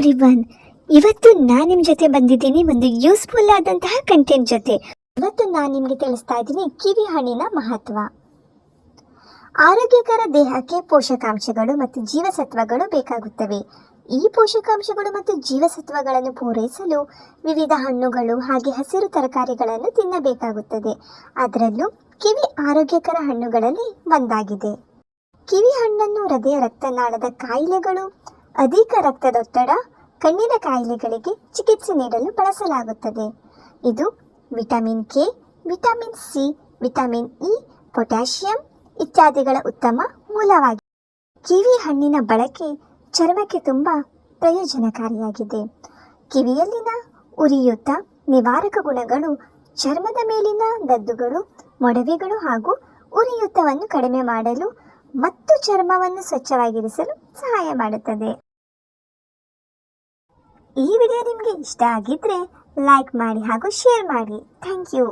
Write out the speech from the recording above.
Everyone, ಇವತ್ತು ನಾನು ನಿಮ್ಮ ಜೊತೆ ಬಂದಿದ್ದೀನಿ ಒಂದು ಯೂಸ್ಫುಲ್ ಆದಂತಹ ಕಂಟೆಂಟ್ ಜೊತೆ. ಇವತ್ತು ನಾನು ನಿಮಗೆ ತಿಳಿಸ್ತಾ ಇದ್ದೀನಿ ಕಿವಿ ಹಣ್ಣಿನ ಮಹತ್ವ. ಆರೋಗ್ಯಕರ ದೇಹಕ್ಕೆ ಪೋಷಕಾಂಶಗಳು ಮತ್ತು ಜೀವಸತ್ವಗಳು ಬೇಕಾಗುತ್ತವೆ. ಈ ಪೋಷಕಾಂಶಗಳು ಮತ್ತು ಜೀವಸತ್ವಗಳನ್ನು ಪೂರೈಸಲು ವಿವಿಧ ಹಣ್ಣುಗಳು ಹಾಗೆ ಹಸಿರು ತರಕಾರಿಗಳನ್ನು ತಿನ್ನಬೇಕಾಗುತ್ತದೆ. ಅದರಲ್ಲೂ ಕಿವಿ ಆರೋಗ್ಯಕರ ಹಣ್ಣುಗಳಲ್ಲಿ ಒಂದಾಗಿದೆ. ಕಿವಿ ಹಣ್ಣನ್ನು ಹೃದಯ ರಕ್ತನಾಳದ ಕಾಯಿಲೆಗಳು, ಅಧಿಕ ರಕ್ತದೊತ್ತಡ, ಕಣ್ಣಿನ ಕಾಯಿಲೆಗಳಿಗೆ ಚಿಕಿತ್ಸೆ ನೀಡಲು ಬಳಸಲಾಗುತ್ತದೆ. ಇದು vitamin K, vitamin C, vitamin E, potassium ಇತ್ಯಾದಿಗಳ ಉತ್ತಮ ಮೂಲವಾಗಿದೆ. ಕಿವಿ ಹಣ್ಣಿನ ಬಳಕೆ ಚರ್ಮಕ್ಕೆ ತುಂಬ ಪ್ರಯೋಜನಕಾರಿಯಾಗಿದೆ. ಕಿವಿಯಲ್ಲಿನ ಉರಿಯೂತ ನಿವಾರಕ ಗುಣಗಳು ಚರ್ಮದ ಮೇಲಿನ ದದ್ದುಗಳು, ಮೊಡವೆಗಳು ಹಾಗೂ ಉರಿಯೂತವನ್ನು ಕಡಿಮೆ ಮಾಡಲು ಮತ್ತು ಚರ್ಮವನ್ನು ಸ್ವಚ್ಛವಾಗಿರಿಸಲು ಸಹಾಯ ಮಾಡುತ್ತದೆ. ಈ ವಿಡಿಯೋ ನಿಮಗೆ ಇಷ್ಟ ಆಗಿದ್ರೆ ಲೈಕ್ ಮಾಡಿ ಹಾಗೂ ಶೇರ್ ಮಾಡಿ. Thank you.